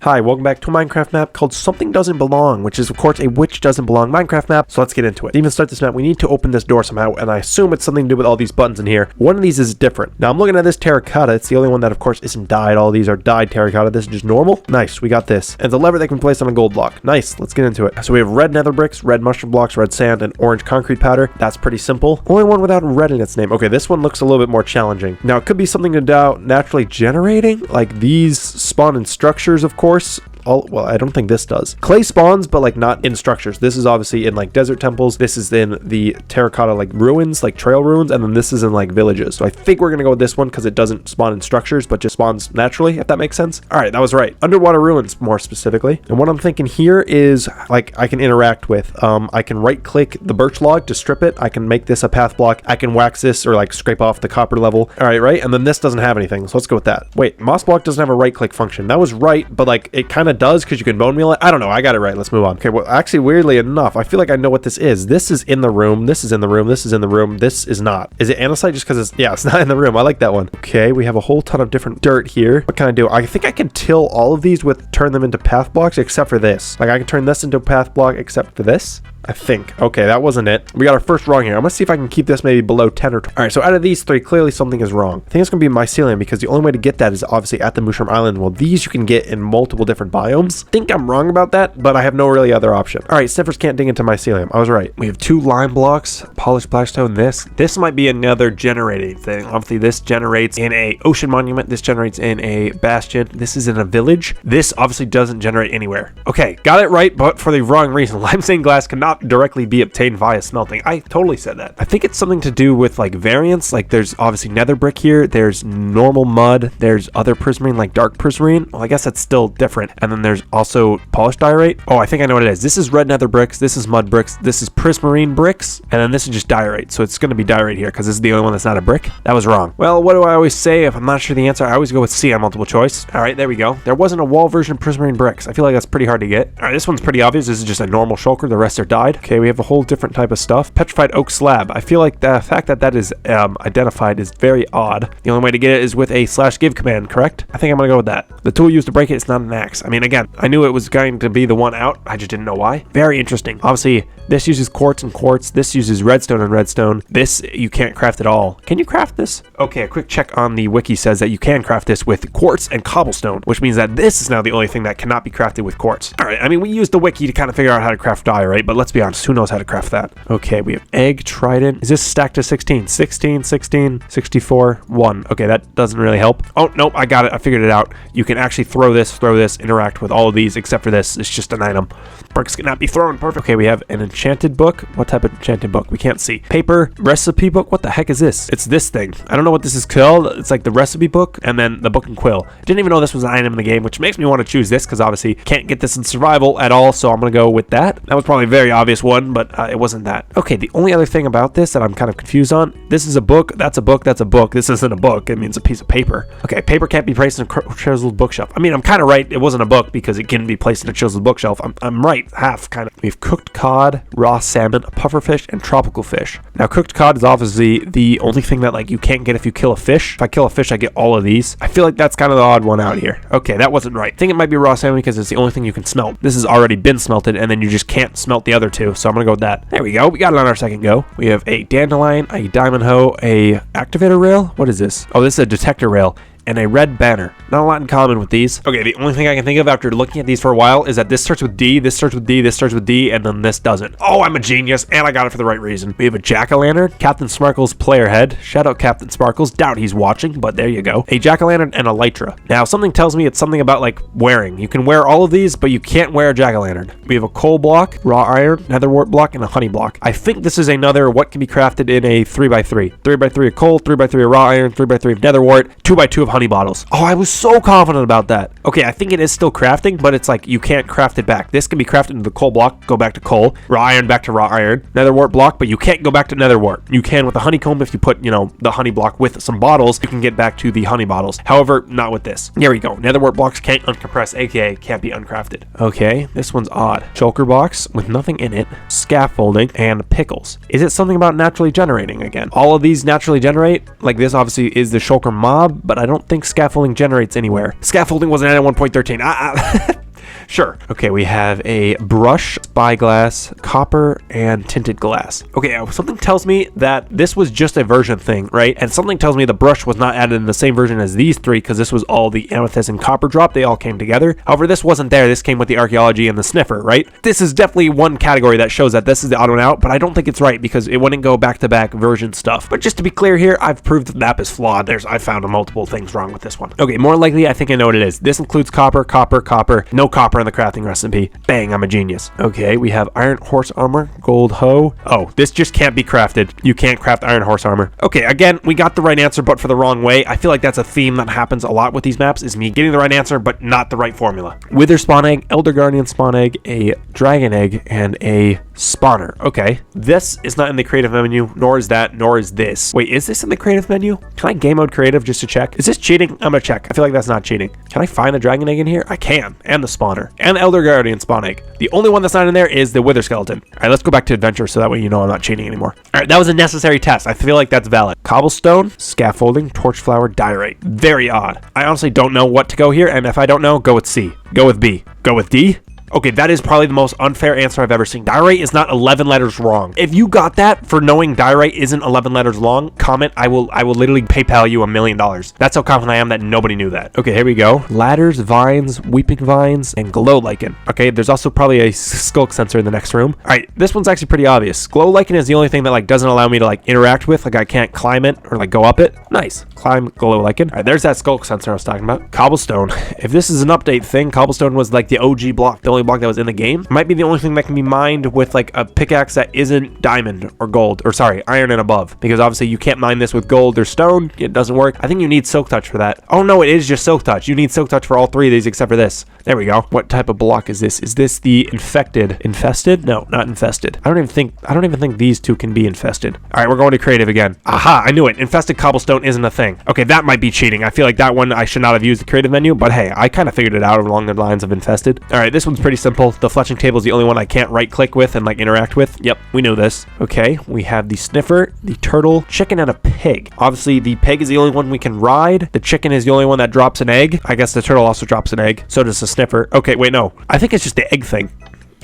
Hi, welcome back to a Minecraft map called Something Doesn't Belong, which is of course a Which Doesn't Belong Minecraft map, so let's get into it. To even start this map, we need to open this door somehow, and I assume it's something to do with all these buttons in here. One of these is different. Now I'm looking at this terracotta, it's the only one that of course isn't dyed. All these are dyed terracotta, this is just normal. Nice, we got this. And it's a lever that can be placed on a gold block. Nice, let's get into it. So we have red nether bricks, red mushroom blocks, red sand, and orange concrete powder. That's pretty simple. Only one without red in its name. Okay, this one looks a little bit more challenging. Now it could be something to do naturally generating, like these spawn in structures of course. Well, I don't think this does. Clay spawns, but like not in structures. This is obviously in like desert temples. This is in the terracotta like ruins, like trail ruins, and then this is in like villages. So I think we're gonna go with this one because it doesn't spawn in structures, but just spawns naturally, if that makes sense. All right, that was right. Underwater ruins, more specifically. And what I'm thinking here is like I can interact with. I can right click the birch log to strip it. I can make this a path block. I can wax this or like scrape off the copper level. All right, right? And then this doesn't have anything. So let's go with that. Wait, moss block doesn't have a right click function. That was right, but like it kind of does because you can bone meal it. I don't know. I got it right. Let's move on. Okay, well, actually, weirdly enough, I feel like I know what this is. This is in the room. This is in the room. This is in the room. This is not. Is it andesite just because it's... Yeah, it's not in the room. I like that one. Okay, we have a whole ton of different dirt here. What can I do? I think I can till all of these with turn them into path blocks except for this. Like, I can turn this into a path block except for this. I think. Okay, that wasn't it. We got our first wrong here. I'm gonna see if I can keep this maybe below 10 or 12. All right, so out of these three, clearly something is wrong. I think it's gonna be mycelium because the only way to get that is obviously at the Mushroom Island. Well, these you can get in multiple different biomes. I think I'm wrong about that, but I have no really other option. All right, sniffers can't dig into mycelium. I was right. We have 2 lime blocks, polished blackstone. This might be another generating thing. Obviously, this generates in a ocean monument. This generates in a bastion. This is in a village. This obviously doesn't generate anywhere. Okay, got it right, but for the wrong reason. Limestone glass cannot directly be obtained via smelting. I totally said that. I think it's something to do with like variants. Like there's obviously nether brick here. There's normal mud. There's other prismarine like dark prismarine. Well, I guess that's still different. And then there's also polished diorite. Oh, I think I know what it is. This is red nether bricks. This is mud bricks. This is prismarine bricks. And then this is just diorite. So it's going to be diorite here because this is the only one that's not a brick. That was wrong. Well, what do I always say if I'm not sure the answer? I always go with C on multiple choice. All right, there we go. There wasn't a wall version of prismarine bricks. I feel like that's pretty hard to get. All right, this one's pretty obvious. This is just a normal shulker. The rest are dyed. Okay, we have a whole different type of stuff. Petrified oak slab. I feel like the fact that that is identified is very odd. The only way to get it is with a /give command, correct? I think I'm gonna go with that. The tool used to break it is not an axe. I mean, again, I knew it was going to be the one out. I just didn't know why. Very interesting. Obviously, this uses quartz and quartz. This uses redstone and redstone. This, you can't craft at all. Can you craft this? Okay, a quick check on the wiki says that you can craft this with quartz and cobblestone, which means that this is now the only thing that cannot be crafted with quartz. All right, I mean, we used the wiki to kind of figure out how to craft diorite, but let's be honest, who knows how to craft that? Okay, we have egg, trident. Is this stacked to 16? 16, 16, 64, 1. Okay, that doesn't really help. Oh, nope, I got it. I figured it out. You can actually throw this, interact with all of these except for this. It's just an item. Bricks cannot be thrown. Perfect. Okay, we have an enchanted book. What type of enchanted book? We can't see. Paper, recipe book. What the heck is this? It's this thing. I don't know what this is called. It's like the recipe book and then the book and quill. Didn't even know this was an item in the game, which makes me want to choose this because obviously can't get this in survival at all, so I'm going to go with that. That was probably a very obvious one, but it wasn't that. Okay, the only other thing about this that I'm kind of confused on, this is a book, that's a book, that's a book. This isn't a book, it means a piece of paper. Okay, paper can't be placed in a chiseled bookshelf. I mean, I'm kind of right, it wasn't a book because it can be placed in a chiseled bookshelf. I'm right, half kind of. We have cooked cod, raw salmon, pufferfish, and tropical fish. Now, cooked cod is obviously the only thing that like you can't get if you kill a fish. If I kill a fish, I get all of these. I feel like that's kind of the odd one out here. Okay, that wasn't right. I think it might be raw salmon because it's the only thing you can smelt. This has already been smelted, and then you just can't smelt the other two, so I'm gonna go with that. There we go, we got it on our second go. We have a dandelion, a diamond hoe, a activator rail. What is this? Oh, this is a detector rail. And a red banner. Not a lot in common with these. Okay, the only thing I can think of after looking at these for a while is that this starts with D, this starts with D, this starts with D, and then this doesn't. Oh, I'm a genius, and I got it for the right reason. We have a jack-o'-lantern, Captain Sparkles player head. Shout out Captain Sparkles. Doubt he's watching, but there you go. A jack-o'-lantern and a elytra. Now, something tells me it's something about like wearing. You can wear all of these, but you can't wear a jack-o'-lantern. We have a coal block, raw iron, nether wart block, and a honey block. I think this is another what can be crafted in a 3x3. 3x3 of coal, 3x3 of raw iron, 3x3 of nether wart, 2x2 of honey bottles. Oh, I was so confident about that. Okay, I think it is still crafting, but it's like you can't craft it back. This can be crafted into the coal block, go back to coal, raw iron back to raw iron, nether wart block, but you can't go back to nether wart. You can with the honeycomb if you put, you know, the honey block with some bottles, you can get back to the honey bottles. However, not with this. There we go. Nether wart blocks can't uncompress, aka can't be uncrafted. Okay, this one's odd. Shulker box with nothing in it, scaffolding, and pickles. Is it something about naturally generating again? All of these naturally generate. Like this obviously is the shulker mob, but I don't think scaffolding generates anywhere. Scaffolding wasn't at 1.13. Sure. Okay, we have a brush, spyglass, copper, and tinted glass. Okay, something tells me that this was just a version thing, right? And something tells me the brush was not added in the same version as these three because this was all the amethyst and copper drop. They all came together. However, this wasn't there. This came with the archaeology and the sniffer, right? This is definitely one category that shows that this is the odd one out, but I don't think it's right because it wouldn't go back-to-back version stuff. But just to be clear here, I've proved the map is flawed. I found multiple things wrong with this one. Okay, more likely, I think I know what it is. This includes copper, copper, copper. No copper in the crafting recipe. Bang, I'm a genius. Okay, we have iron horse armor, gold hoe. Oh, this just can't be crafted. You can't craft iron horse armor. Okay, again, we got the right answer, but for the wrong way. I feel like that's a theme that happens a lot with these maps, is me getting the right answer, but not the right formula. Wither spawn egg, elder guardian spawn egg, a dragon egg, and a spawner. Okay, this is not in the creative menu, nor is that, nor is this. Wait, is this in the creative menu? Can I game mode creative just to check? Is this cheating? I'm gonna check. I feel like that's not cheating. Can I find the dragon egg in here? I can, and the spawner, and the elder guardian spawn egg. The only one that's not in there is the wither skeleton. All right, let's go back to adventure so that way you know I'm not cheating anymore. All right, that was a necessary test. I feel like that's valid. Cobblestone, scaffolding, torch flower, diorite. Very odd. I honestly don't know what to go here, and if I don't know, go with C. Go with B. Go with D. Okay, that is probably the most unfair answer I've ever seen. Diorite is not 11 letters wrong. If you got that for knowing diorite isn't 11 letters long, comment. I will literally PayPal you $1 million. That's how confident I am that nobody knew that. Okay, here we go. Ladders, vines, weeping vines, and glow lichen. Okay, there's also probably a skulk sensor in the next room. All right, this one's actually pretty obvious. Glow lichen is the only thing that like doesn't allow me to like interact with. Like I can't climb it or like go up it. Nice. Climb glow lichen. All right, there's that skulk sensor I was talking about. Cobblestone. If this is an update thing, cobblestone was like the OG block, the only block that was in the game. Might be the only thing that can be mined with like a pickaxe that isn't diamond or gold, or sorry, iron and above, because obviously you can't mine this with gold or stone. It doesn't work. I think you need silk touch for that. Oh no, it is just silk touch. You need silk touch for all three of these except for this. There we go. What type of block is this? Is this the infested? No, not infested. I don't even think these two can be infested. All right, we're going to creative again. Aha, I knew it. Infested cobblestone isn't a thing. Okay, that might be cheating. I feel like that one I should not have used the creative menu, but hey, I kind of figured it out along the lines of infested. All right, this one's pretty simple. The fletching table is the only one I can't right click with and like interact with. Yep, we know this. Okay, we have the sniffer, the turtle, chicken, and a pig. Obviously, the pig is the only one we can ride. The chicken is the only one that drops an egg. I guess the turtle also drops an egg. So does the sniffer. Okay, wait, no. I think it's just the egg thing.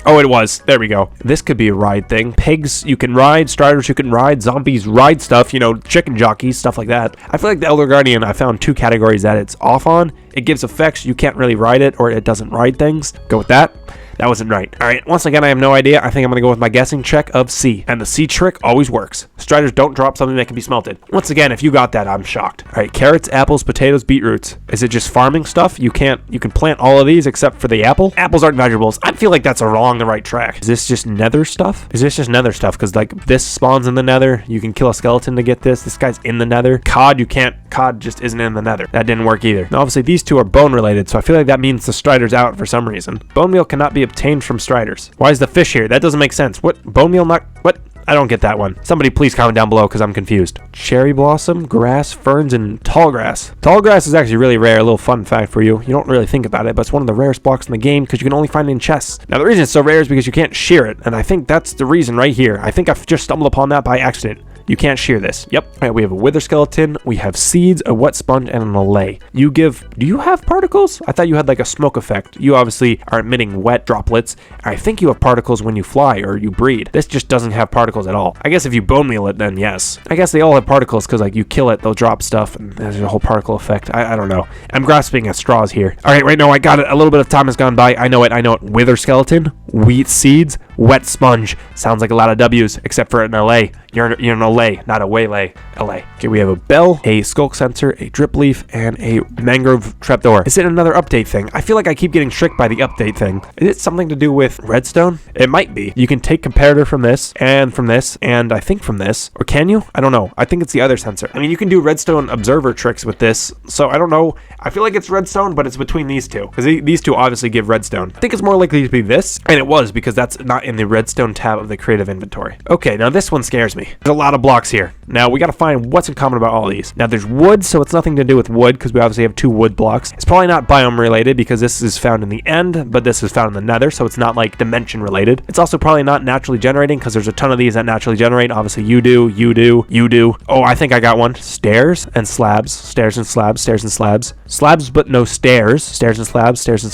Oh, it was. There we go. This could be a ride thing. Pigs you can ride, striders you can ride, zombies ride stuff, you know, chicken jockeys, stuff like that. I feel like the Elder Guardian, I found two categories that it's off on. It gives effects, you can't really ride it, or it doesn't ride things. Go with that. That wasn't right. All right, once again, I have no idea. I think I'm going to go with my guessing check of C. And the C trick always works. Striders don't drop something that can be smelted. Once again, if you got that, I'm shocked. All right, carrots, apples, potatoes, beetroots. Is it just farming stuff? You can plant all of these except for the apple? Apples aren't vegetables. I feel like that's along the right track. Is this just nether stuff? Is this just nether stuff? Because like this spawns in the nether. You can kill a skeleton to get this. This guy's in the nether. Cod, you can't. Cod just isn't in the nether. That didn't work either. Now, obviously, these two are bone related, so I feel like that means the strider's out for some reason. Bone meal cannot be obtained from striders. Why is the fish here? That doesn't make sense. What? Bone meal not... What? I don't get that one. Somebody please comment down below because I'm confused. Cherry blossom, grass, ferns, and tall grass. Tall grass is actually really rare. A little fun fact for you. You don't really think about it, but it's one of the rarest blocks in the game because you can only find it in chests. Now, the reason it's so rare is because you can't shear it, and I think that's the reason right here. I think I've just stumbled upon that by accident. You can't shear this. Yep. All right, we have a wither skeleton, we have seeds, a wet sponge, and an allay. Do you have particles? I thought you had like a smoke effect. You obviously are emitting wet droplets. I think you have particles when you fly or you breed. This just doesn't have particles at all. I guess if you bone meal it, then yes. I guess they all have particles because like you kill it, they'll drop stuff, and there's a whole particle effect. I don't know. I'm grasping at straws here. All right, no, I got it. A little bit of time has gone by. I know it. Wither skeleton, wheat seeds, wet sponge. Sounds like a lot of W's, except for an LA. You're an LA, not a waylay. LA. Okay, we have a bell, a skulk sensor, a drip leaf, and a mangrove trapdoor. Is it another update thing? I feel like I keep getting tricked by the update thing. Is it something to do with redstone? It might be. You can take comparator from this, and I think from this. Or can you? I don't know. I think it's the other sensor. I mean, you can do redstone observer tricks with this, so I don't know. I feel like it's redstone, but it's between these two, because these two obviously give redstone. I think it's more likely to be this, and it was, because that's not in the redstone tab of the creative inventory. Okay, now this one scares me. There's a lot of blocks here. Now we gotta find what's in common about all these. Now there's wood, so it's nothing to do with wood, because we obviously have 2 wood blocks. It's probably not biome related, because this is found in the end, but this is found in the nether, so it's not like dimension related. It's also probably not naturally generating, because there's a ton of these that naturally generate. Obviously you do, you do, you do. Oh, I think I got one. Stairs and slabs. Stairs and slabs. Stairs and slabs. Slabs but no stairs. Stairs and slabs. Stairs and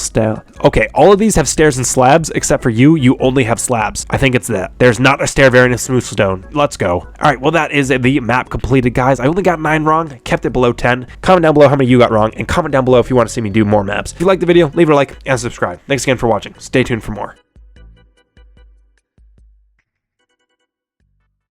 Okay, all of these have stairs and slabs, except for you only have slabs. I think it's that. There's not a stair variant of smooth stone. Let's go. Alright, well that is the map completed, guys. I only got 9 wrong, kept it below 10. Comment down below how many you got wrong, and comment down below if you want to see me do more maps. If you like the video, leave a like and subscribe. Thanks again for watching. Stay tuned for more.